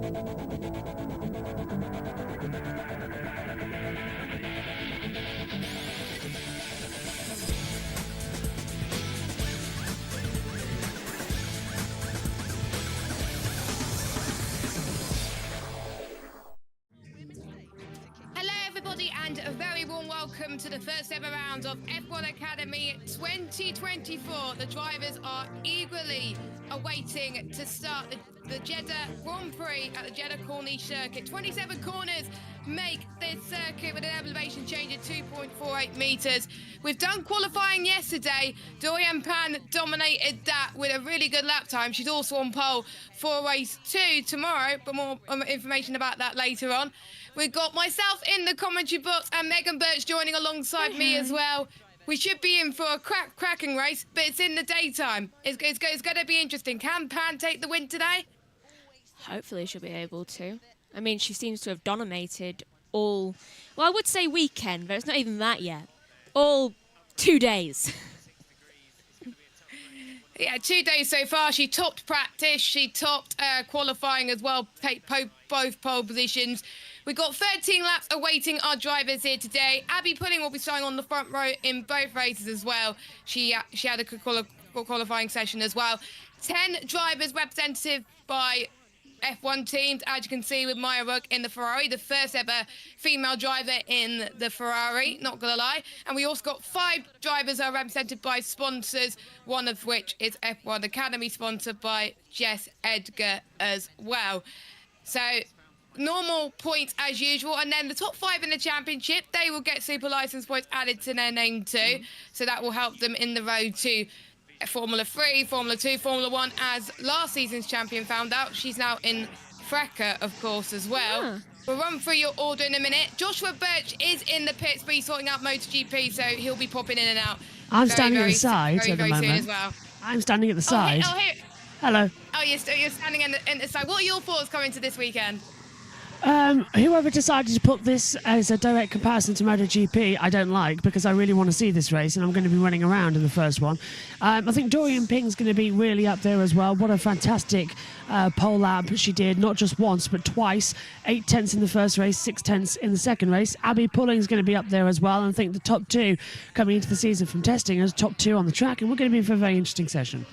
And a very warm welcome to the first ever round of F1 Academy 2024. The drivers are eagerly awaiting to start the Jeddah Grand Prix at the Jeddah Corniche circuit. 27 corners make this circuit with an elevation change of 2.48 metres. We've done qualifying yesterday. Dorian Pan dominated that with a really good lap time. She's also on pole for race 2 tomorrow, but more information about that later on. We've got myself in the commentary box and Megan Birch joining alongside me as well. We should be in for a cracking race, but it's in the daytime. It's going to be interesting. Can Pan take the win today? Hopefully she'll be able to. I mean, she seems to have dominated all, well, I would say weekend, but it's not even that yet. All 2 days. Yeah, 2 days so far. She topped practice. She topped qualifying as well, both pole positions. We've got 13 laps awaiting our drivers here today. Abby Pudding will be starting on the front row in both races as well. She had a good qualifying session as well. 10 drivers represented by F1 teams, as you can see with Maya Rugg in the Ferrari, the first ever female driver in the Ferrari, not gonna lie. And we also got 5 drivers are represented by sponsors, one of which is F1 Academy, sponsored by Jess Edgar as well. So normal points as usual, and then the top 5 in the championship, they will get super license points added to their name too. So that will help them in the road to Formula 3, Formula 2, Formula 1, as last season's champion found out. She's now in Freca, of course, as well. Yeah. We'll run through your order in a minute. Joshua Birch is in the pits, but he's sorting out MotoGP, so he'll be popping in and out. I'm standing at the side at the moment. As well. I'm standing at the side. Here. Hello. Oh, you're standing in the side. What are your thoughts coming to this weekend? Whoever decided to put this as a direct comparison to MotoGP, I don't like, because I really want to see this race, and I'm going to be running around in the first one. I think Dorian Ping's going to be really up there as well. What a fantastic pole lap she did, not just once, but twice. 8 tenths in the first race, 6 tenths in the second race. Abby Pulling's going to be up there as well, and I think the top 2 coming into the season from testing as top 2 on the track, and we're going to be in for a very interesting session.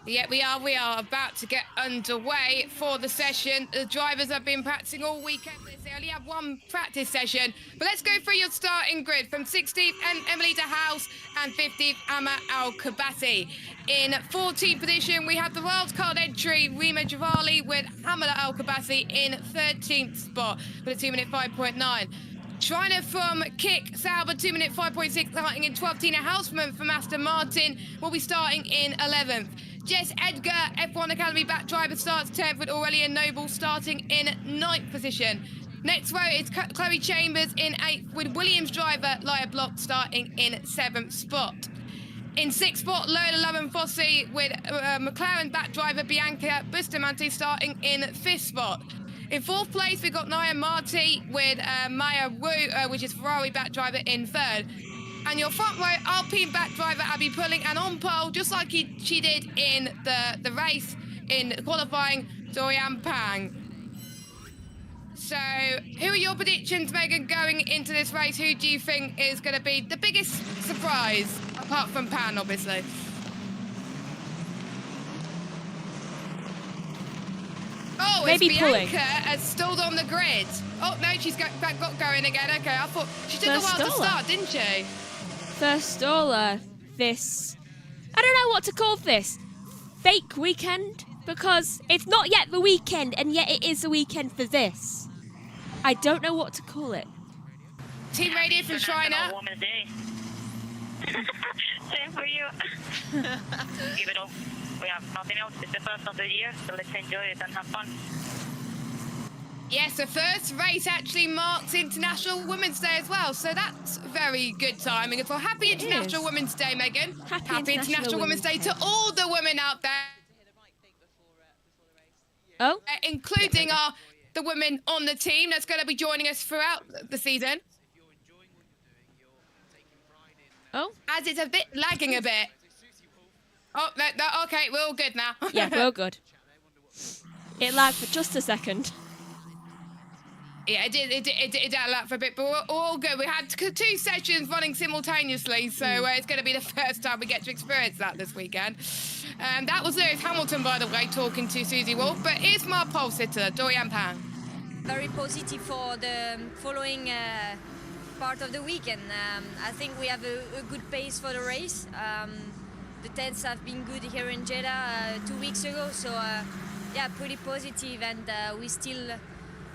Yeah, we are about to get underway for the session. The drivers have been practicing all weekend. They only have one practice session. But let's go through your starting grid. From 16th, Emily de House, and 15th, Amma Al-Kabati. In 14th position, we have the wildcard entry, Rima Javali, with Hamada Al-Kabati in 13th spot with a 2-minute 5.9. Schreiner from Kick Sauber, 2-minute 5.6, starting in 12th. Tina Hausman from Aston Martin will be starting in 11th. Jess Edgar, F1 Academy back driver, starts 10th, with Aurelian Noble starting in 9th position. Next row is Chloe Chambers in 8th, with Williams driver Laia Block starting in 7th spot. In 6th spot, Lola Loven-Fossey with McLaren back driver Bianca Bustamante starting in 5th spot. In 4th place, we've got Naya Marti with Maya Wu, which is Ferrari back driver, in 3rd. And your front row, Alpine back driver Abby Pulling, and on pole, just like she did in the race in qualifying, Dorian Pang. So, who are your predictions, Megan, going into this race? Who do you think is going to be the biggest surprise, apart from Pan, obviously? Oh, maybe it's Bianca has stalled on the grid. Oh, no, she's got going again. Okay, I thought she took a while to start, didn't she? First staller, this, I don't know what to call this, fake weekend, because it's not yet the weekend, and yet it is the weekend for this. I don't know what to call it. Team radio from Schreiner. Same for you. Even though we have nothing else, it's the first of the year, so let's enjoy it and have fun. Yes, the first race actually marks International Women's Day as well, so that's very good timing as well. Happy International Women's Day, Megan. Happy International Women's Day to all the women out there. Oh? Including the women on the team that's going to be joining us throughout the season. Oh? As it's a bit lagging a bit. Oh, no, okay, we're all good now. Yeah, we're all good. It lagged for just a second. Yeah, it did add up for a bit, but we're all good. We had 2 sessions running simultaneously, so it's going to be the first time we get to experience that this weekend. That was Lewis Hamilton, by the way, talking to Susie Wolf, but here's my pole sitter, Dorian Pan. Very positive for the following part of the weekend. I think we have a good pace for the race. The tests have been good here in Jeddah 2 weeks ago, so yeah, pretty positive, and we still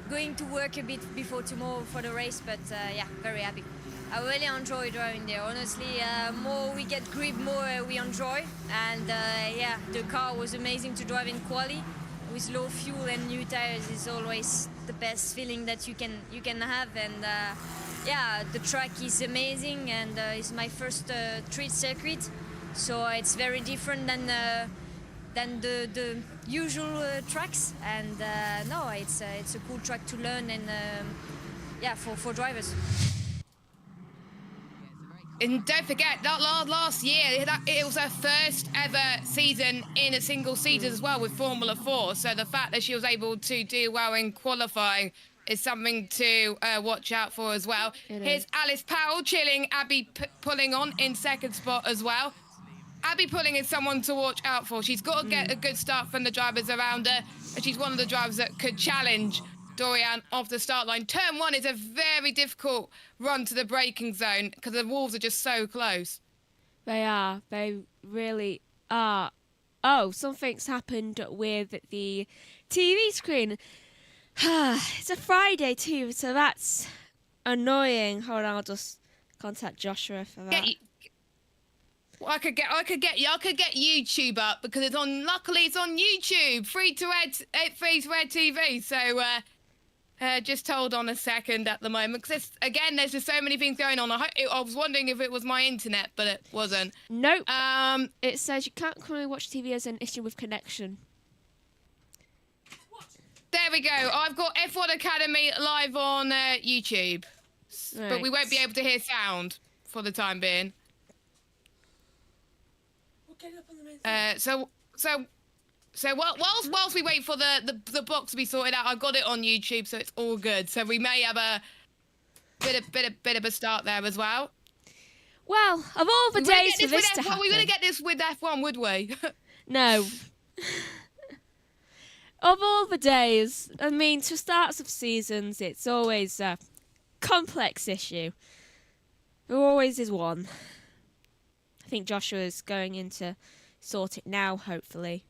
going to work a bit before tomorrow for the race, but yeah, very happy. I really enjoy driving there. Honestly, more we get grip, more we enjoy. And yeah, the car was amazing to drive in quali. With low fuel and new tires is always the best feeling that you can have. And yeah, the track is amazing, and it's my first street circuit, so it's very different than the usual tracks, and no, it's a cool track to learn, and yeah, for drivers. And don't forget that last year, it was her first ever season in a single season as well with Formula 4. So the fact that she was able to do well in qualifying is something to watch out for as well. Here's Alice Powell chilling, Abby pulling on in second spot as well. Abby Pulling is someone to watch out for. She's got to get a good start from the drivers around her, and she's one of the drivers that could challenge Dorian off the start line. Turn 1 is a very difficult run to the braking zone because the walls are just so close. They are. They really are. Oh, something's happened with the TV screen. It's a Friday too, so that's annoying. Hold on, I'll just contact Joshua for that. Well, I could get YouTube up because it's on. Luckily, it's on YouTube, free to air TV. So just hold on a second at the moment, because again, there's just so many things going on. I was wondering if it was my internet, but it wasn't. Nope. It says you can't currently watch TV as an issue with connection. There we go. I've got F1 Academy live on YouTube, Right. but we won't be able to hear sound for the time being. So whilst we wait for the box to be sorted out, I've got it on YouTube, so it's all good. So we may have a bit of a start there as well. Well, of all the days for this to happen, we wouldn't get this with F1, would we? No. Of all the days, I mean, to starts of seasons, it's always a complex issue. There always is one. I think Joshua's going in to sort it now, hopefully.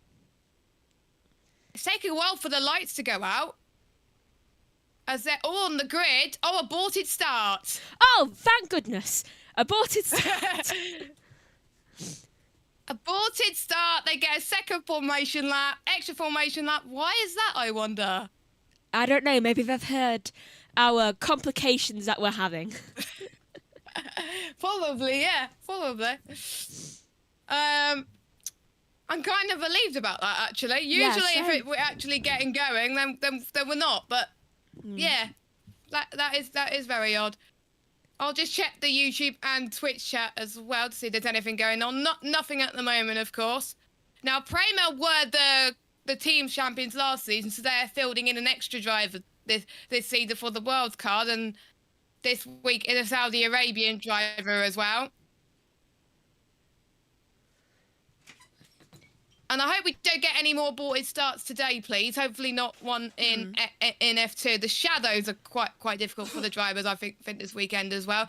It's taking a while for the lights to go out, as they're all on the grid. Oh, aborted start. Oh, thank goodness. Aborted start. Aborted start. They get a second formation lap, extra formation lap. Why is that, I wonder? I don't know. Maybe they've heard our complications that we're having. Probably, yeah. Probably. I'm kind of relieved about that, actually. Usually, if we're actually getting going, then we're not. But yeah, that is very odd. I'll just check the YouTube and Twitch chat as well to see if there's anything going on. Nothing at the moment, of course. Now, Prema were the team champions last season, so they're fielding in an extra driver this season for the World Card, and this week is a Saudi Arabian driver as well. And I hope we don't get any more aborted starts today, please. Hopefully not one in F2. The shadows are quite difficult for the drivers, I think this weekend as well.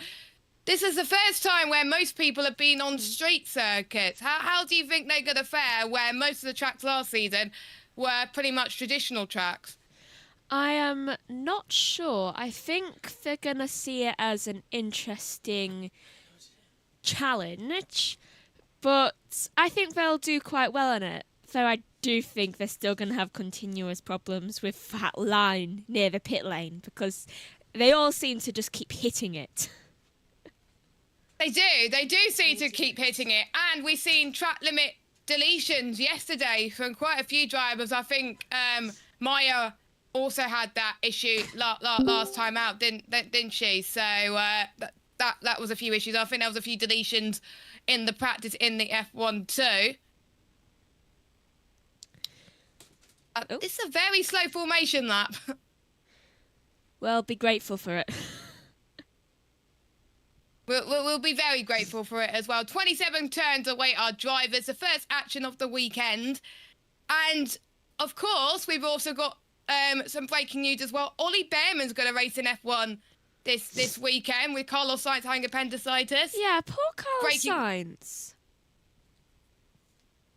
This is the first time where most people have been on street circuits. How do you think they're going to fare where most of the tracks last season were pretty much traditional tracks? I am not sure. I think they're going to see it as an interesting challenge, but I think they'll do quite well on it. Though I do think they're still going to have continuous problems with that line near the pit lane, because they all seem to just keep hitting it. They do seem to keep hitting it. And we've seen track limit deletions yesterday from quite a few drivers. I think Maya also had that issue last time out, didn't she? So that was a few issues. I think there was a few deletions in the practice in the F1 too. Oh. It's a very slow formation lap. Well, be grateful for it. We'll be very grateful for it as well. 27 turns await our drivers, the first action of the weekend. And, of course, we've also got some breaking news as well. Ollie Behrman's going to race in F1 this weekend with Carlos Sainz having appendicitis. Yeah, poor Carlos Breaking- Sainz.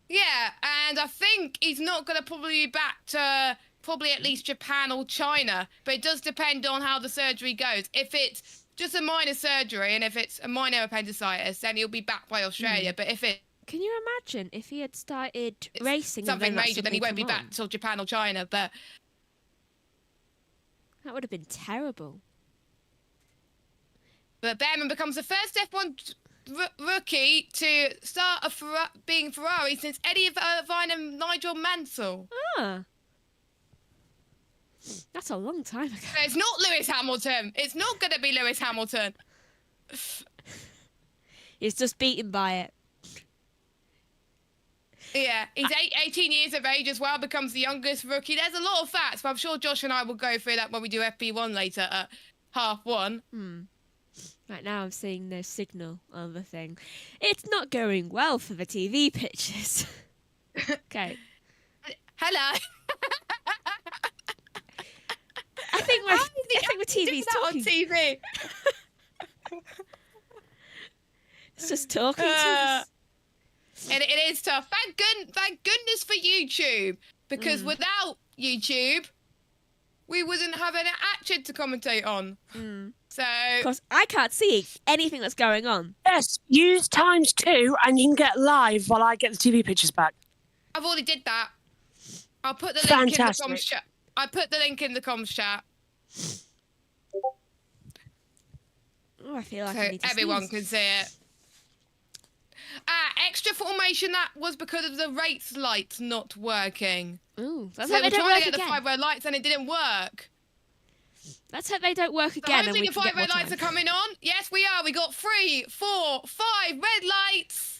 Yeah, and I think he's not going to probably be back to probably at least Japan or China. But it does depend on how the surgery goes. If it's just a minor surgery and if it's a minor appendicitis, then he'll be back by Australia. But if it's Can you imagine if he had started racing something and then major, then he won't be back on? till Japan or China. But That would have been terrible. Behrman becomes the first F1 rookie to start being Ferrari since Eddie Irvine and Nigel Mansell. Ah. That's a long time ago. But it's not Lewis Hamilton. It's not going to be Lewis Hamilton. He's just beaten by it. Yeah, he's 18 years of age as well, becomes the youngest rookie. There's a lot of facts, but I'm sure Josh and I will go through that when we do FP1 later at 1:30. Right now I'm seeing no signal on the thing. It's not going well for the TV pictures. Okay. Hello. I think the TV's that on talking. TV. It's just talking to us. And it is tough. Thank goodness for YouTube, because without YouTube, we wouldn't have an action to commentate on. So Because I can't see anything that's going on. Yes, use ×2 and you can get live while I get the TV pictures back. I've already did that. I'll put the link in the Fantastic. comms chat. I put the link in the comms chat Oh, I feel like so I need to everyone sneeze. can see it. Extra formation, that was because of the race lights not working. Ooh, let's So hope they they were don't trying work to get the again. 5 red lights and it didn't work. Let's hope they don't work So again and hopefully we the can 5 get more red lights are time. coming on. Yes, we are. We got 3, 4, 5 red lights.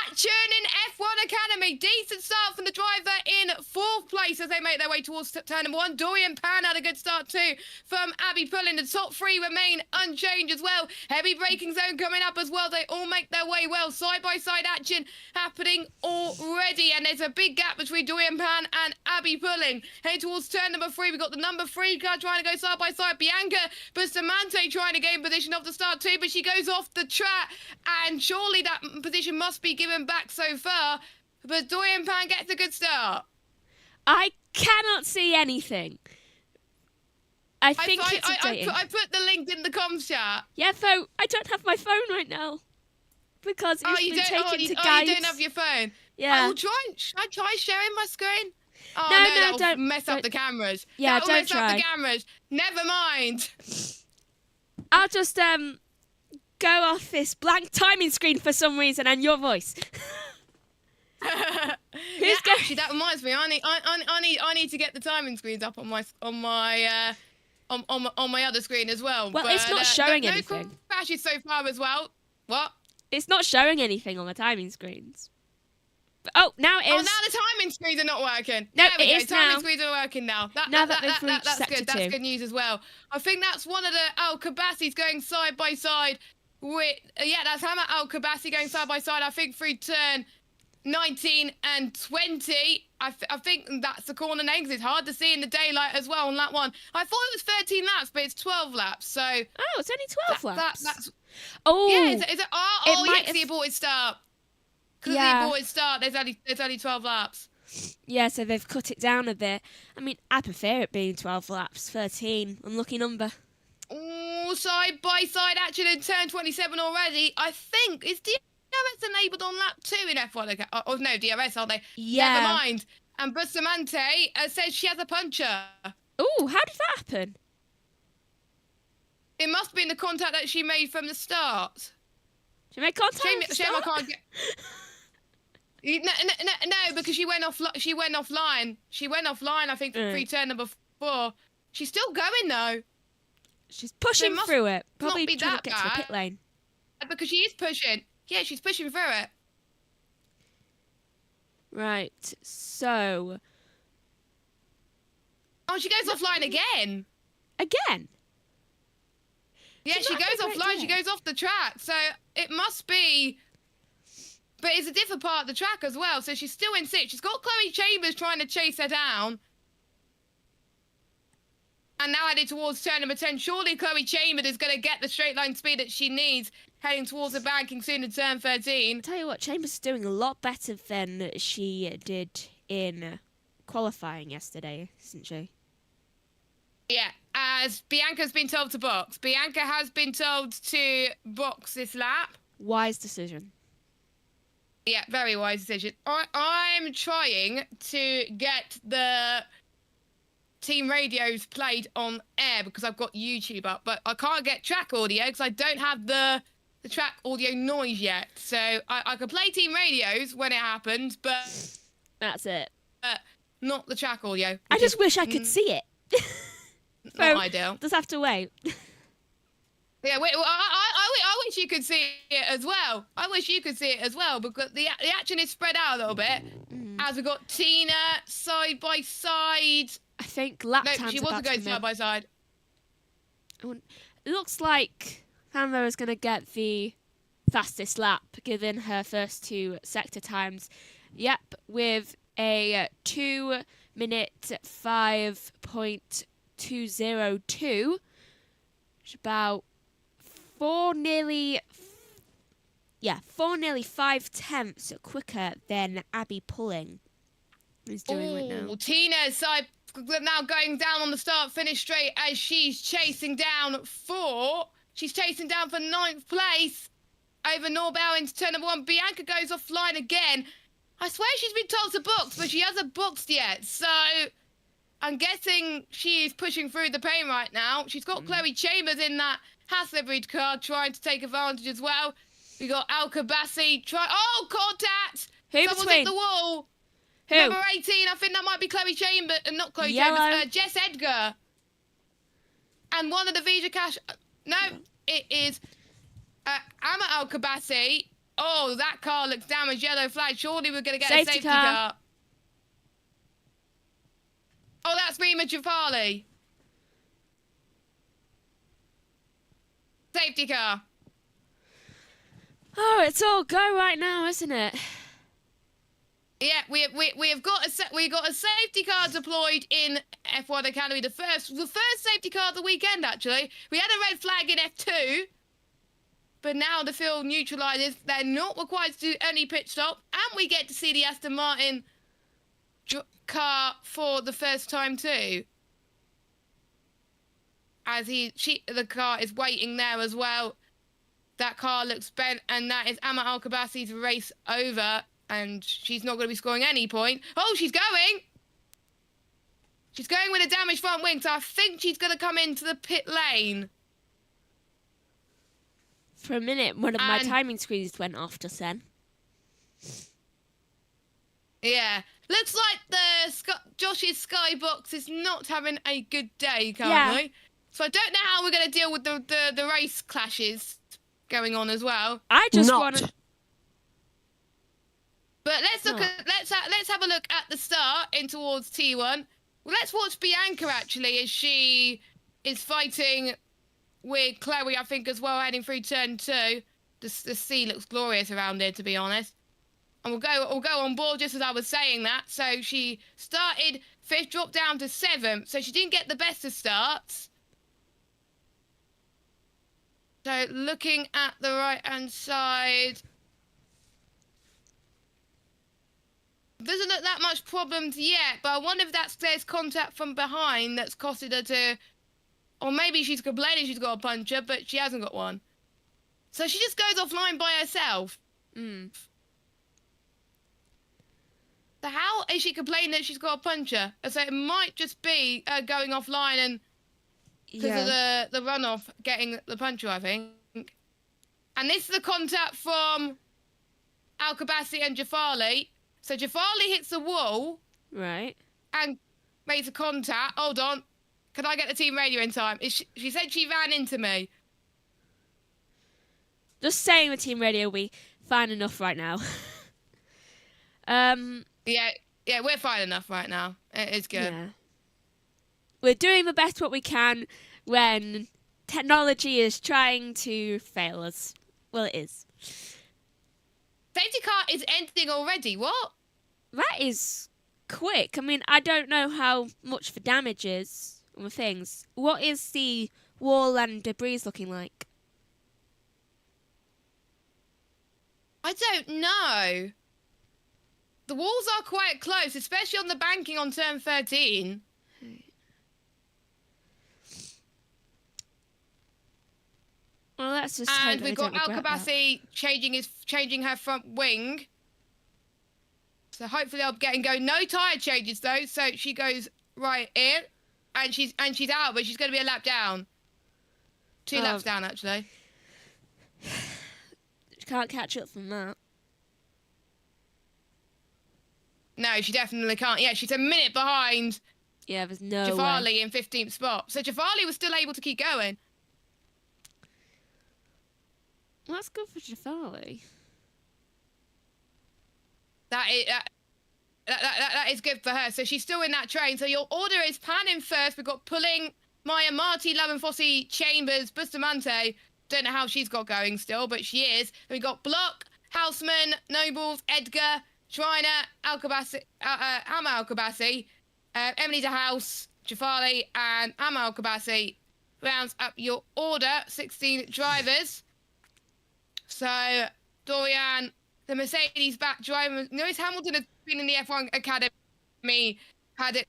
Action in F1 Academy. Decent start from the driver in 4th place as they make their way towards turn number 1. Dorian Pan had a good start too from Abby Pullen. The top 3 remain unchanged as well. Heavy braking zone coming up as well. They all make their way well. Side-by-side action happening already. And there's a big gap between Dorian Pan and Abby Pullen. Heading towards turn number 3. We've got the number 3 car trying to go side-by-side. Bianca Bustamante trying to gain position off the start too, but she goes off the track. And surely that position must be given back so far, but Dorian Pan gets a good start. I cannot see anything. I think it's updating. I put the link in the comms chat. Yeah, though, I don't have my phone right now. Because it's been taken to guides. You don't have your phone? Yeah. Should I try sharing my screen? Oh, No, that'll don't. mess up the cameras. Yeah, that'll don't mess try. up the cameras. Never mind. I'll just go off this blank timing screen for some reason and your voice. Who's going? Actually, that reminds me. I need to get the timing screens up on my other screen as well. Well, it's not showing anything. No crashes so far as well. What? It's not showing anything on the timing screens. But, oh, now it is. Oh, now the timing screens are not working. No, There we it go. is Timing now. screens are working now. Now that they've reached that's sector good. That's 2. good news as well. I think that's one of the Al Kabasi's going side by side with. Yeah, that's Hammer Al Kabasi going side by side. I think through turn 19 and 20. I think that's the corner name because it's hard to see in the daylight as well on that one. I thought it was 13 laps, but it's 12 laps. So Oh, it's only 12 laps. that's Oh, yeah. Is it? Oh, might yes, have- the aborted start. Because Yeah. the aborted start, there's only 12 laps. yeah, so they've cut it down a bit. I mean, I prefer it being 12 laps. 13, unlucky number. Oh, side by side action in turn 27 already. I think is DRS enabled on lap 2 in F1. Oh no, DRS, aren't they? Yeah. Never mind. And Bustamante says she has a puncher. Oh, how did that happen? It must be in the contact that she made from the start. Did you make contact? Shame, at the shame I start? can't get. No, because she went offline. She went offline. I think through turn number 4. She's still going though. She's pushing must through it. Probably be trying that to get to the bad. pit lane. Because she is pushing. Yeah, she's pushing through it. Right, so Oh, she goes offline again. Again? Yeah, She's she not goes having a great offline. She day. goes off the track. So it must be. But it's a different part of the track as well. So she's still in sixth. She's got Chloe Chambers trying to chase her down. And now heading towards turn number 10. Surely Chloe Chambers is going to get the straight line speed that she needs heading towards the banking soon in turn 13. Tell you what, Chambers is doing a lot better than she did in qualifying yesterday, isn't she? Yeah, as Bianca's been told to box. Bianca has been told to box this lap. Wise decision. Yeah, very wise decision. I'm trying to get the team radios played on air because I've got YouTube up, but I can't get track audio because I don't have the track audio noise yet. So I could play team radios when it happens, but That's it. not the track audio. I just wish I could see it. Not ideal. Just have to wait. Yeah, wait, well, I wish you could see it as well. I wish you could see it as well because the action is spread out a little bit. As we've got Tina side by side. I think lap No, time's she about wasn't to going come side in. by side. It looks like Hanro is going to get the fastest lap, given her first two sector times. Yep, with a 2 minute 5.202, which is about 4 nearly 5/10 quicker than Abby Pulling is doing right now. Tina's side now going down on the start-finish straight as she's chasing down for ninth place over Norbau into turn number 1. Bianca goes offline again. I swear she's been told to box, but she hasn't boxed yet. So I'm guessing she is pushing through the pain right now. She's got Chloe Chambers in that Hasselbreed car trying to take advantage as well. We got Al Kabassi contact! Who Someone's between? hit the wall. Who? Number 18, I think that might be Chloe Chambers, not Chloe Yellow. Chambers, Jess Edgar. And one of the Vija Cash, no, it is Amma Al Kabassi. Oh, that car looks damaged, yellow flag. Surely we're going to get a safety car. Oh, that's Rima Jafali. Safety car. Oh, it's all go right now, isn't it? Yeah, we have got a safety car deployed in F1 Academy. The first safety car of the weekend actually. We had a red flag in F2, but now the field neutralises. They're not required to do any pit stop, and we get to see the Aston Martin car for the first time too. As the car is waiting there as well. That car looks bent, and that is Amma Al Kabassi's race over. And she's not going to be scoring any point. Oh, she's going! She's going with a damaged front wing, so I think she's going to come into the pit lane. For a minute, one of my timing screens went off just then. Yeah. Looks like Josh's skybox is not having a good day currently. Yeah. So I don't know how we're going to deal with the race clashes going on as well. I just want to... But let's have a look at the start in towards T1. Well, let's watch Bianca actually as she is fighting with Chloe, I think, as well, heading through turn 2. The sea looks glorious around here, to be honest. And we'll go on board just as I was saying that. So she started 5th, dropped down to 7th. So she didn't get the best of starts. So looking at the right-hand side, doesn't look that much problems yet, but I wonder if there's contact from behind that's costed her to... Or maybe she's complaining she's got a puncher, but she hasn't got one. So she just goes offline by herself. So how is she complaining that she's got a puncher? So it might just be going offline and... Because of the runoff getting the puncher, I think. And this is the contact from Al Kabassi and Jafali. So Jafali hits the wall. Right. And makes a contact. Hold on. Can I get the team radio in time? She said she ran into me. Just saying the team radio will be fine enough right now. Yeah, we're fine enough right now. It is good. Yeah. we're doing the best what we can when technology is trying to fail us. Well, it is. Safety car is ending already. What? That is quick. I mean, I don't know how much the damage is on the things. What is the wall and debris looking like? I don't know. The walls are quite close, especially on the banking on turn 13. Well, let's just And hope we've that got they don't regret that. Alcabasi changing her front wing. So hopefully they'll get and go. No tyre changes though, so she goes right in, and she's out, but she's going to be a lap down. 2 laps down actually. Can't catch up from that. No, she definitely can't. Yeah, she's a minute behind Yeah, there's no way. Jafali in 15th spot. So Jafali was still able to keep going. Well, that's good for Jafali. That is good for her. So she's still in that train. So your order is Pan in first. We've got Pulling, Maya, Marty, Lavenfossi, Chambers, Bustamante. Don't know how she's got going still, but she is. Then we've got Block, Houseman, Nobles, Edgar, Shriner, Alcabasi, Hammer Alcabasi, Emily de House, Jafali, and Hammer Alcabasi. Rounds up your order, 16 drivers. So Dorian, the Mercedes back driver. Lewis Hamilton has been in the F1 Academy, had it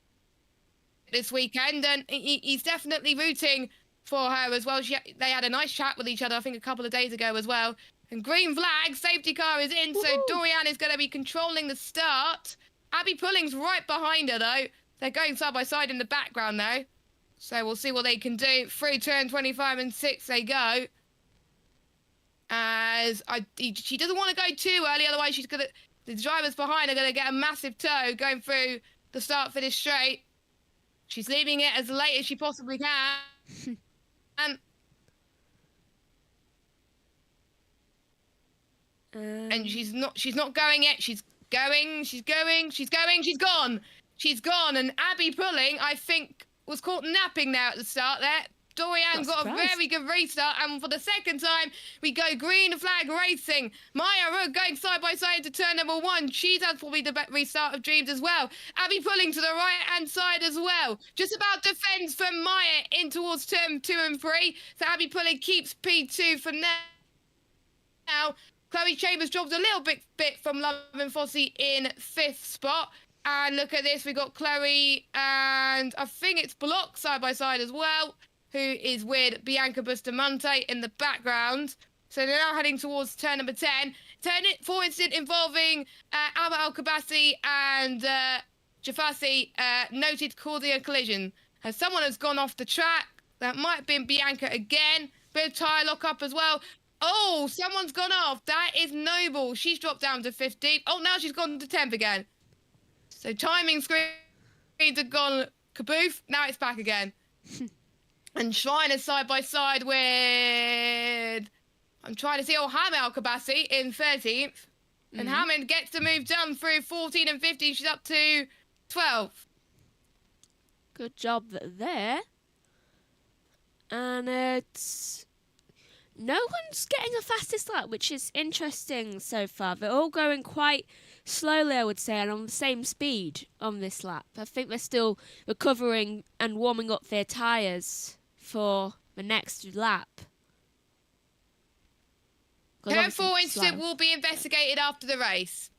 this weekend, and he's definitely rooting for her as well. They had a nice chat with each other, I think, a couple of days ago as well. And green flag, safety car is in, so Dorian is going to be controlling the start. Abby Pulling's right behind her, though. They're going side by side in the background, though. So we'll see what they can do. Through turn 25 and 6 they go. She doesn't want to go too early, otherwise the drivers behind are going to get a massive tow going through the start-finish straight. She's leaving it as late as she possibly can. And she's not going yet. She's gone. She's gone. And Abby Pulling, I think, was caught napping there at the start there. Dorian got a very good restart, and for the second time, we go green flag racing. Maya Rugg going side by side into turn number 1. She's had probably the best restart of dreams as well. Abby Pulling to the right-hand side as well. Just about defends from Maya in towards turn 2 and 3. So Abby Pulling keeps P2 for now. Chloe Chambers drops a little bit from Lovin Fossey in 5th spot. And look at this, we got Chloe and I think it's Block side by side as well, who is with Bianca Bustamante in the background. So they're now heading towards turn number 10. Turn it for instance involving Albert Alcabasi and Jafasi noted causing a collision. As someone has gone off the track. That might have been Bianca again. Bit of tyre lock up as well. Oh, someone's gone off. That is Noble. She's dropped down to 15. Oh, now she's gone to 10th again. So timing screens have gone kaboof. Now it's back again. And Schreiner side by side with... I'm trying to see Hamid Alcabasi in 13th. And Hammond gets the move done through 14 and 15. She's up to 12. Good job there. And it's... No one's getting a fastest lap, which is interesting so far. They're all going quite slowly, I would say, and on the same speed on this lap. I think they're still recovering and warming up their tyres for the next lap. Turn 4 incident will be investigated after the race.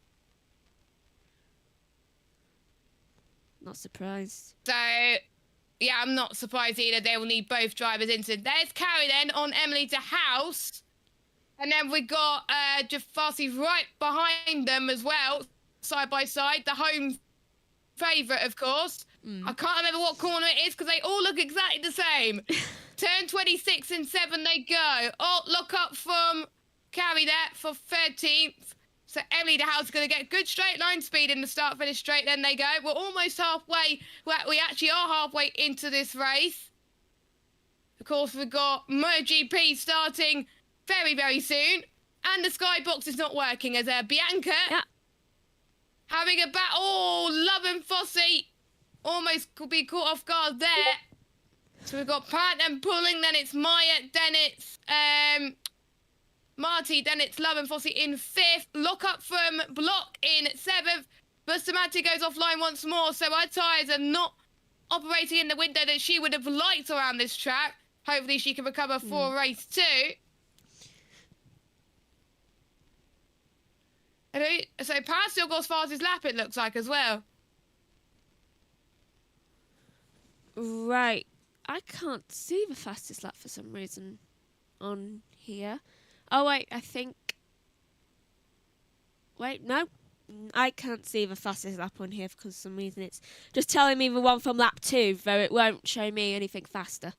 Not surprised. So... yeah, I'm not surprised either. They will need both drivers into. There's Carrie then on Emily de House. And then we got Jafasi right behind them as well, side by side. The home favourite, of course. I can't remember what corner it is because they all look exactly the same. Turn 26 and 7 they go. Oh, look up from Carrie there for 13th. So Emily de House is going to get good straight line speed in the start-finish straight. Then they go. We're almost halfway. Well, we actually are halfway into this race. Of course, we've got MotoGP starting very, very soon. And the skybox is not working as Bianca having a bat. Oh, Love and Fossey almost could be caught off guard there. So we've got Pat and pulling, then it's Maya, then it's Marty, then it's Love and Fossey in 5th. Lock up from Block in 7th. Bustamante goes offline once more, so our tyres are not operating in the window that she would have liked around this track. Hopefully she can recover for race 2. So Pat still goes fast his lap, it looks like, as well. Right. I can't see the fastest lap for some reason on here. Oh, wait, I think... Wait, no. I can't see the fastest lap on here because for some reason it's just telling me the one from lap 2, though it won't show me anything faster.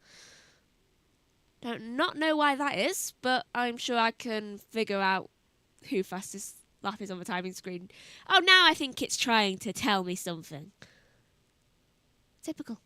Don't not know why that is, but I'm sure I can figure out who fastest lap is on the timing screen. Oh, now I think it's trying to tell me something. Typical.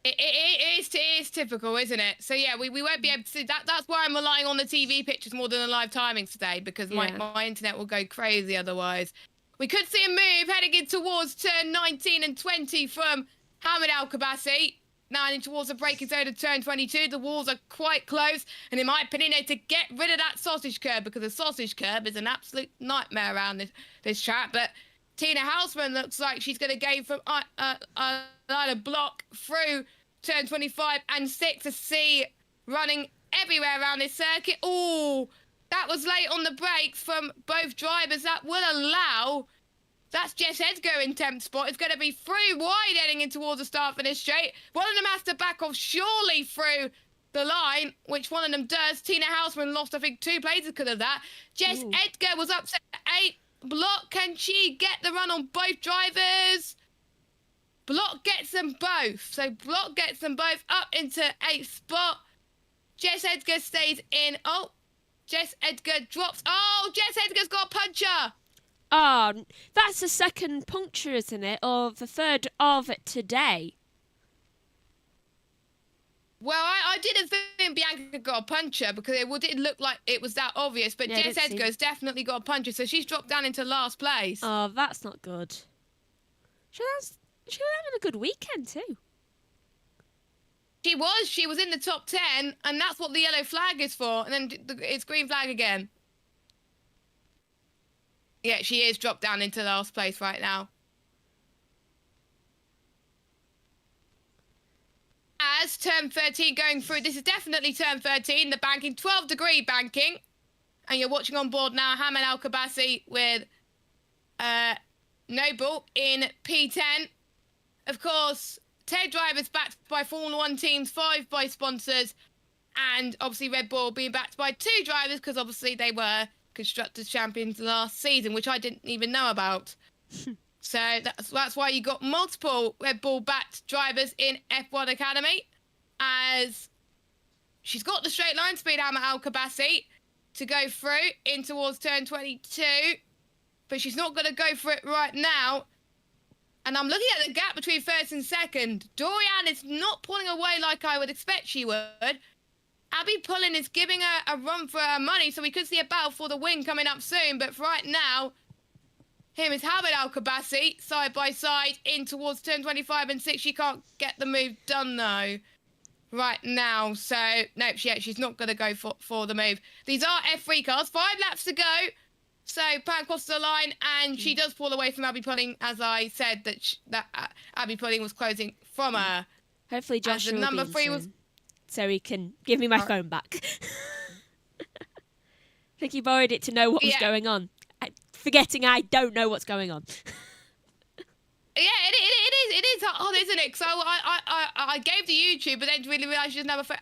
It is typical, isn't it? So yeah, we won't be able to see that. That's why I'm relying on the TV pictures more than the live timings today, because my internet will go crazy otherwise. We could see a move heading in towards turn 19 and 20 from Hamid Al Kabasi. Now in towards the braking zone of turn 22. The walls are quite close, and in my opinion, to get rid of that sausage curb, because the sausage curb is an absolute nightmare around this track. But Tina Houseman looks like she's going to gain from a block through turn 25 and 6 to see running everywhere around this circuit. Oh, that was late on the brakes from both drivers. That will allow... That's Jess Edgar in 10th spot. It's going to be 3 wide heading in towards the start finish straight. One of them has to back off surely through the line, which one of them does. Tina Houseman lost, I think, 2 places because of that. Jess Edgar was up to 8. Block, can she get the run on both drivers? Block gets them both. So Block gets them both up into 8th spot. Jess Edgar stays in. Oh, Jess Edgar drops. Oh, Jess Edgar's got a puncher. Oh, that's the second puncture, isn't it? Or the third of it today. Well, I didn't think Bianca got a puncher because it didn't look like it was that obvious. But Jess Edgar's definitely got a puncher, so she's dropped down into last place. Oh, that's not good. She was having a good weekend too. She was in the top 10, and that's what the yellow flag is for. And then it's green flag again. Yeah, she is dropped down into last place right now. As turn 13 going through, this is definitely turn 13, the banking, 12-degree banking. And you're watching on board now, Hamid Al Kabasi with Noble in P10. Of course, 10 drivers backed by Formula 1 teams, 5 by sponsors, and obviously Red Bull being backed by 2 drivers because obviously they were Constructors Champions last season, which I didn't even know about. So that's why you got multiple Red Bull backed drivers in F1 Academy, as she's got the straight line speed, Hamid Al Kabasi, to go through in towards turn 22, but she's not going to go for it right now. And I'm looking at the gap between first and second. Dorian is not pulling away like I would expect she would. Abby Pullen is giving her a run for her money, so we could see a battle for the win coming up soon. But for right now, him is Hamid Al Kabasi, side by side, in towards turn 25 and 6. She can't get the move done, though, right now. So, nope, she's not going to go for the move. These are F3 cars. 5 laps to go. So, Pan crosses the line, and she does pull away from Abby Pulling, as I said, that Abby Pulling was closing from her. Hopefully Joshua will number be 3 soon, was... so he can give me my phone back. I think he borrowed it to know what was going on. Forgetting I don't know what's going on. Yeah, it is hard, isn't it? So I gave the YouTube, but then really realised she doesn't have a phone.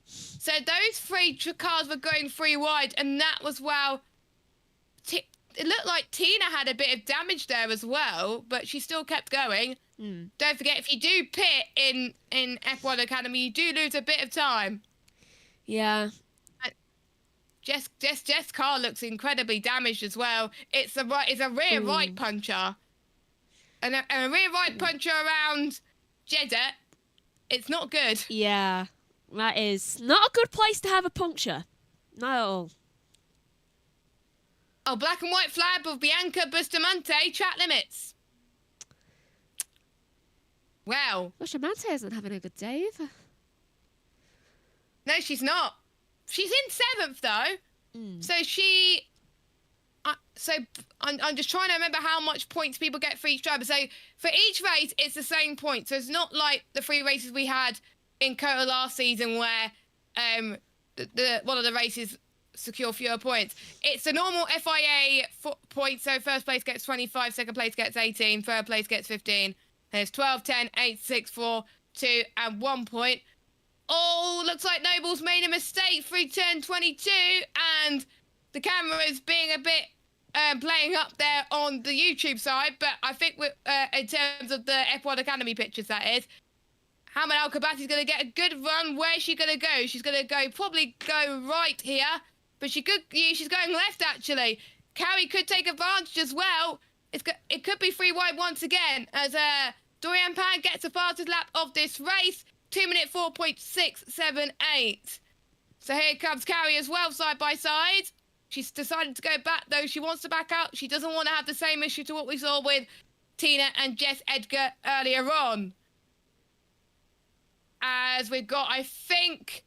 So those 3 cars were going 3 wide, and that was it looked like Tina had a bit of damage there as well, but she still kept going. Don't forget, if you do pit in F1 Academy, you do lose a bit of time. Yeah. Jess car looks incredibly damaged as well. It's a rear right puncher. And a rear right puncher around Jeddah, it's not good. Yeah, that is not a good place to have a puncture. Not at all. Oh, black and white flag of Bianca Bustamante, track limits. Well, Gosh, Amante isn't having a good day either. no, she's not. She's in 7th, though. So I'm just trying to remember how much points people get for each driver. So for each race, it's the same point. So it's not like the 3 races we had in Kota last season where one of the races secure fewer points. It's the normal FIA points. So first place gets 25, second place gets 18, third place gets 15. And it's 12, 10, 8, 6, 4, 2, and 1 point. Oh, looks like Noble's made a mistake through turn 22, and the camera is being a bit playing up there on the YouTube side, but I think in terms of the F1 Academy pictures, that is, Hamid Al-Kabati's going to get a good run. Where's she going to go? She's going to probably go right here, but she's going left, actually. Carrie could take advantage as well. It could be 3 wide once again, as Dorian Pan gets the fastest lap of this race, 2-minute 4.678. So here comes Carrie as well, side by side. She's decided to go back, though. She wants to back out. She doesn't want to have the same issue to what we saw with Tina and Jess Edgar earlier on. As we got, I think...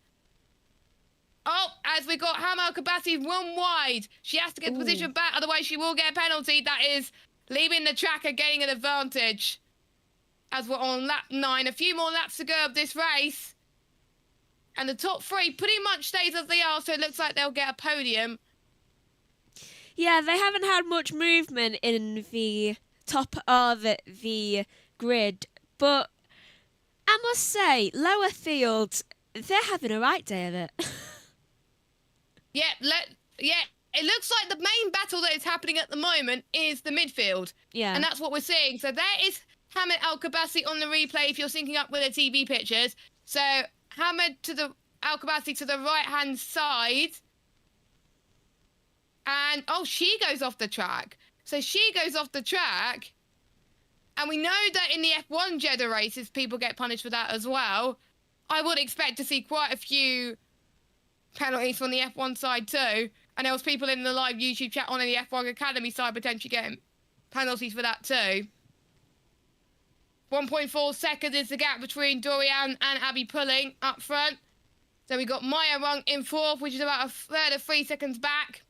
Oh, as we got Hamid Al-Kabati 1 wide. She has to get the position back, otherwise she will get a penalty. That is leaving the track and getting an advantage. As we're on lap 9. A few more laps to go of this race. And the top 3 pretty much stays as they are, so it looks like they'll get a podium. Yeah, they haven't had much movement in the top of the grid, but I must say, lower field, they're having a right day of it. Yeah, it looks like the main battle that is happening at the moment is the midfield. Yeah. And that's what we're seeing. So there is Hamid Al-Kabasi on the replay if you're syncing up with the TV pictures. So Hamid Al-Kabasi to the right-hand side. And, she goes off the track. So she goes off the track. And we know that in the F1 Jeddah races, people get punished for that as well. I would expect to see quite a few penalties from the F1 side too. And there was people in the live YouTube chat on the F1 Academy side potentially getting penalties for that too. 1.4 seconds is the gap between Dorian and Abby Pulling up front. So we got Maya Rung in 4th, which is about a third of 3 seconds back.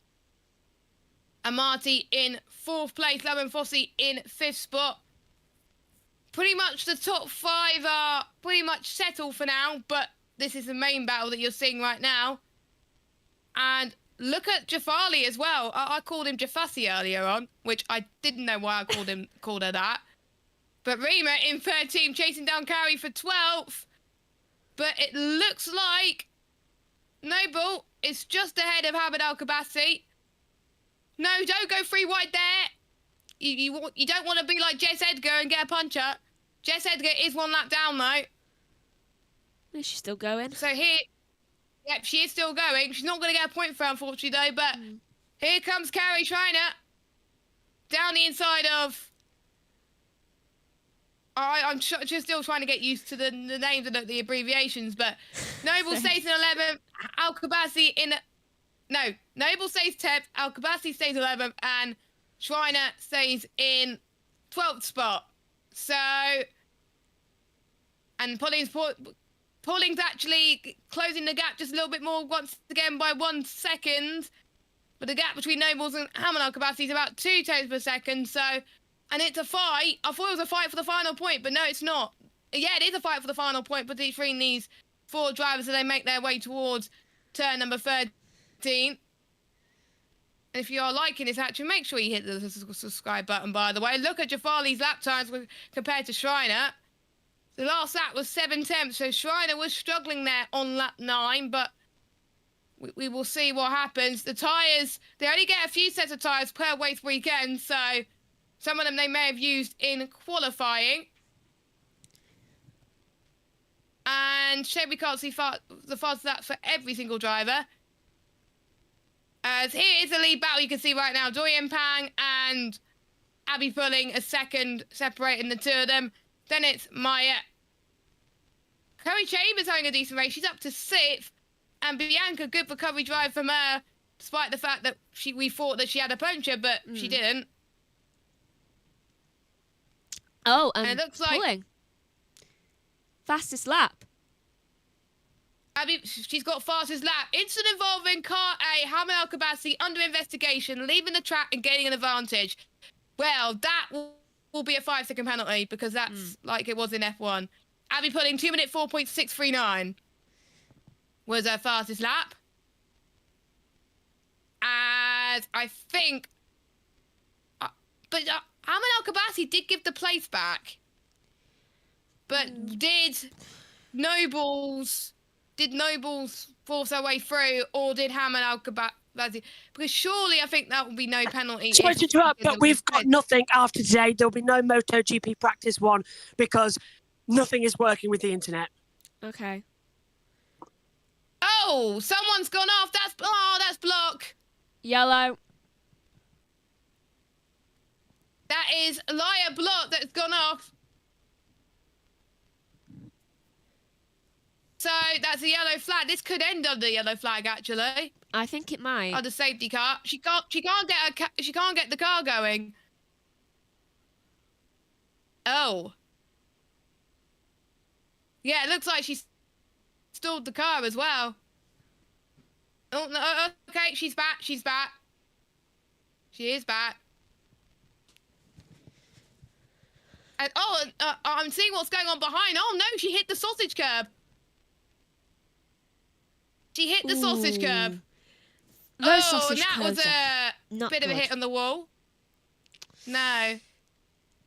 Amati in 4th place, Lauren Fossey in 5th spot. Pretty much the top 5 are pretty much settled for now, but this is the main battle that you're seeing right now. And look at Jafali as well. I called him Jafasi earlier on, which I didn't know why I called her that. But Rima in 13th, chasing down Carrie for 12th. But it looks like Noble is just ahead of Hamid Al-Kabasi. No, don't go 3 wide there. You don't want to be like Jess Edgar and get a puncher. Jess Edgar is 1 lap down, though. Is she still going? So here... Yep, she is still going. She's not going to get a point for her, unfortunately, though. But here comes Carrie Schreiner. Down the inside of... I'm just still trying to get used to the names and the abbreviations. But Noble stays in 11th. Al-Kabasi in... No, Noble stays 10th. Al-Kabasi stays 11th. And Schreiner stays in 12th spot. So... And Pauling's actually closing the gap just a little bit more once again by 1 second. But the gap between Nobles and Hamid Al-Kabasi is about 2 tenths per second. So, and it's a fight. I thought it was a fight for the final point, but no, it's not. Yeah, it is a fight for the final point between these 4 drivers as they make their way towards turn number 13. And if you are liking this action, make sure you hit the subscribe button, by the way. Look at Jafali's lap times compared to Schreiner. The last lap was 7 tenths, so Schreiner was struggling there on lap 9, but we will see what happens. The tyres, they only get a few sets of tyres per race weekend, so some of them they may have used in qualifying. And shame we can't see the fastest lap for every single driver. As here is the lead battle you can see right now. Dorian Pang and Abby Pulling a second, separating the 2 of them. Then it's Maya. Chloe Chambers having a decent race. She's up to 6th. And Bianca, good recovery drive from her, despite the fact that we thought that she had a puncture, but she didn't. Oh, and it looks like... Pulling. Fastest lap. Abby, she's got fastest lap. Incident involving car A, Hamid Al-Kabasi, under investigation, leaving the track and gaining an advantage. Well, that will be a 5-second penalty because that's like it was in F1. Abby pulling 2 minute 4.639 was her fastest lap. And I think, but Hamid Al-Kabasi did give the place back. But did Nobles force her way through, or did Hamid Al-Kabasi? Because surely I think that would be no penalty. Sorry to interrupt, but we've got nothing after today. There'll be no MotoGP practice 1 because nothing is working with the internet. Okay. Oh, someone's gone off. That's block. Yellow. That is Liar Block that's gone off. So that's a yellow flag. This could end on the yellow flag, actually. I think it might. On the safety car, she can't get the car going. Oh. Yeah, it looks like she stalled the car as well. Oh no! Okay, she's back. She's back. She is back. And I'm seeing what's going on behind. Oh no, she hit the sausage curb. She hit the sausage curb. Those sausage that curbs was are a not bit of a good. hit on the wall. No.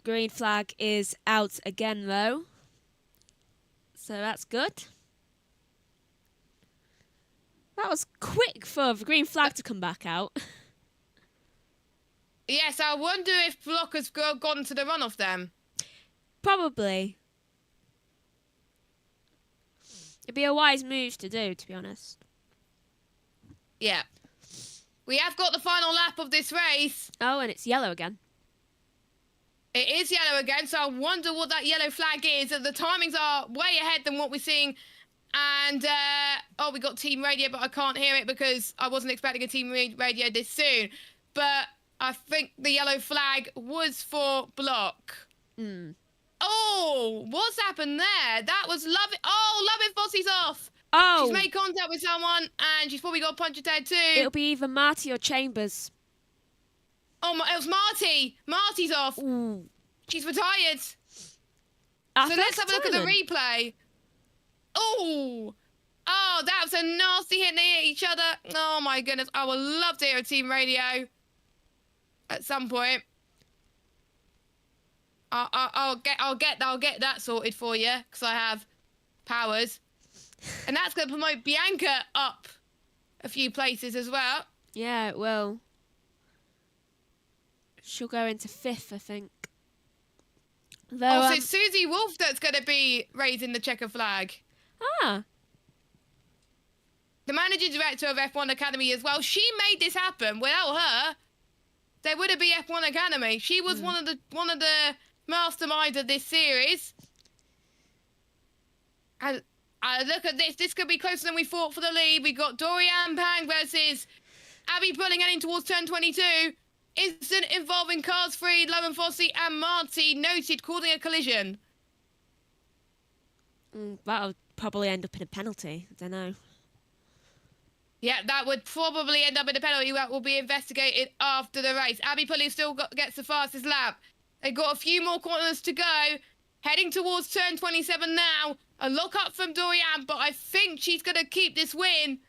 Green flag is out again, though. So that's good. That was quick for the green flag to come back out. Yes, I wonder if Block has gone to the runoff then. Probably. It'd be a wise move to do, to be honest. Yeah. We have got the final lap of this race. Oh, and it's yellow again. It is yellow again, so I wonder what that yellow flag is. The timings are way ahead than what we're seeing. And, we got team radio, but I can't hear it because I wasn't expecting a team radio this soon. But I think the yellow flag was for Block. Oh, what's happened there? That was Love It. Oh, Love It Fossey's off. Oh! She's made contact with someone, and she's probably got a punch head too. It'll be either Marty or Chambers. Oh, it was Marty. Marty's off. Ooh. She's retired. So let's have a look at the replay. Oh, that was a nasty hit. They hit each other. Oh my goodness, I would love to hear a team radio at some point. I'll get that sorted for you because I have powers, and that's going to promote Bianca up a few places as well. Yeah, it will. She'll go into 5th, I think. Though, So it's Susie Wolf that's going to be raising the checker flag. Ah. The managing director of F1 Academy as well. She made this happen. Without her, there wouldn't be F1 Academy. She was one of the masterminds of this series. And look at this. This could be closer than we thought for the lead. We got Dorian Pang versus Abby Pulling heading towards turn 22. Incident involving cars 3, Logan Fossey and Marty noted causing a collision. That'll probably end up in a penalty. I don't know. Yeah, that would probably end up in a penalty that will be investigated after the race. Abby Pulley still gets the fastest lap. They've got a few more corners to go. Heading towards turn 27 now. A lock up from Dorian, but I think she's going to keep this win.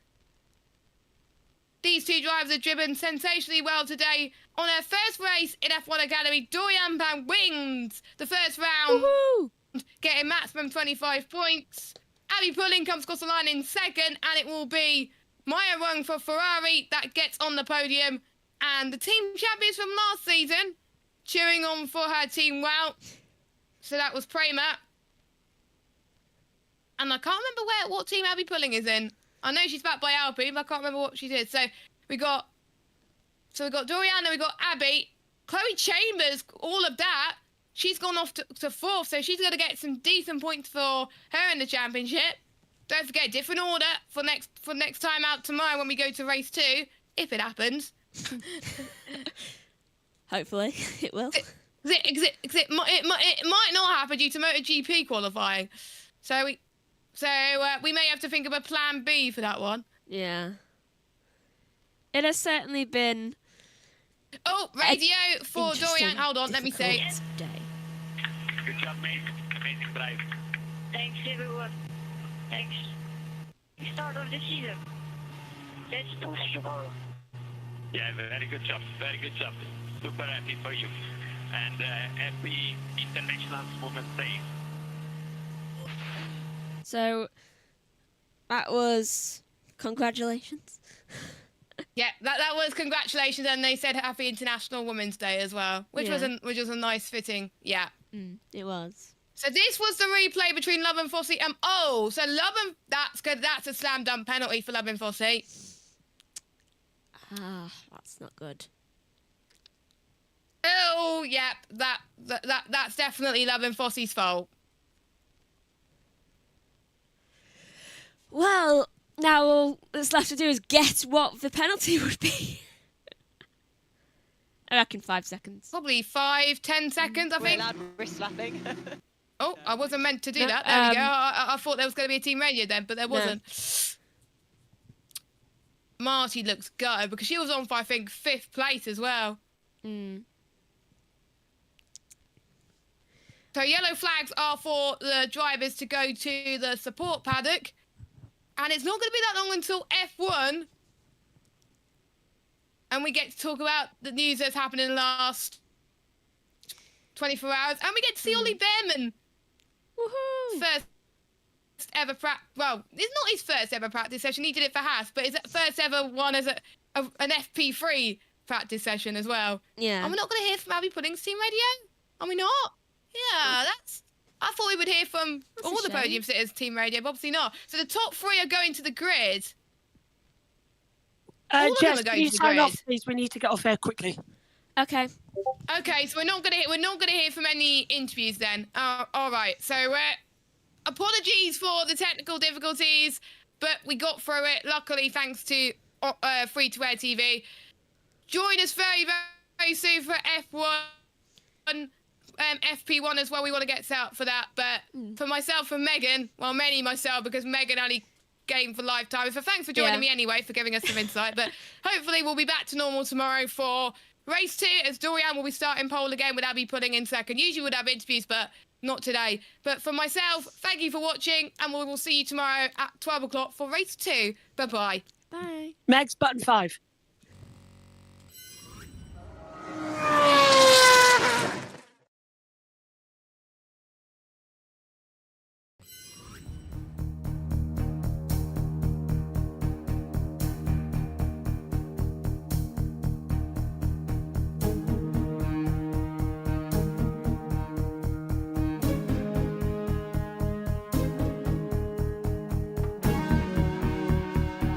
These two drivers have driven sensationally well today. On her first race in F1 Academy, Dorian Pan wins the first round, Woohoo! getting maximum 25 points. Abby Pulling comes across the line in second, and it will be Maya Rung for Ferrari that gets on the podium. And the team champions from last season, cheering on for her team well. So that was Prema. And I can't remember what team Abby Pulling is in. I know she's backed by Alpine, but I can't remember what she did. So we got Doriana, we got Abby, Chloe Chambers, all of that. She's gone off to 4th, so she's going to get some decent points for her in the championship. Don't forget, different order for next time out tomorrow when we go to race 2, if it happens. Hopefully, it will. It might not happen due to MotoGP qualifying. So we may have to think of a plan B for that one. Yeah. It has certainly been Oh, radio for interesting, Dorian. Hold on, let me see. difficult day. Good job, mate. Amazing drive. Thanks, everyone. Thanks. Start of the season. Let's push tomorrow. Yeah, very good job. Very good job. Super happy for you. And happy International Women's Day. So that was congratulations. Yeah, that was congratulations, and they said Happy International Women's Day as well, which was a nice fitting. Yeah. It was. So this was the replay between Love and Fossey and so Love and that's good. That's a slam dunk penalty for Love and Fossey. That's not good. Oh, yep, that's definitely Love and Fossey's fault. Well, now all that's left to do is guess what the penalty would be. I reckon 5 seconds. Probably 5-10 seconds, I We're think. allowed wrist slapping. Oh, I wasn't meant to do No, that. There we go. I thought there was going to be a team radio then, but there wasn't. Marty looks gutted because she was on for, I think, 5th place as well. So yellow flags are for the drivers to go to the support paddock. And it's not going to be that long until F1. And we get to talk about the news that's happened in the last 24 hours. And we get to see Ollie Behrman. Woohoo! First ever well, it's not his first ever practice session. He did it for Haas, but his first ever one as an FP3 practice session as well. Yeah. And we're not going to hear from Abby Pudding's team radio? Are we not? Yeah, that's... I thought we would hear from all the shame. podium sitters team radio, but obviously not. So the top 3 are going to the grid. All of them Jess, are can going you to the sign grid. off, please? We need to get off air quickly. Okay. Okay, so we're not gonna hear from any interviews then. All right. So apologies for the technical difficulties, but we got through it. Luckily, thanks to free to air TV. Join us very, very soon for F1, FP1 as well. We want to get set up for that. But for myself and Megan, well, mainly myself because Megan only game for lifetime. So thanks for joining me anyway, for giving us some insight. But hopefully we'll be back to normal tomorrow for race 2, as Dorian will be starting pole again with Abby Pudding in second. Usually we'd have interviews, but not today. But for myself, thank you for watching, and we will see you tomorrow at 12 o'clock for race 2. Bye-bye. Bye. Megs, button 5.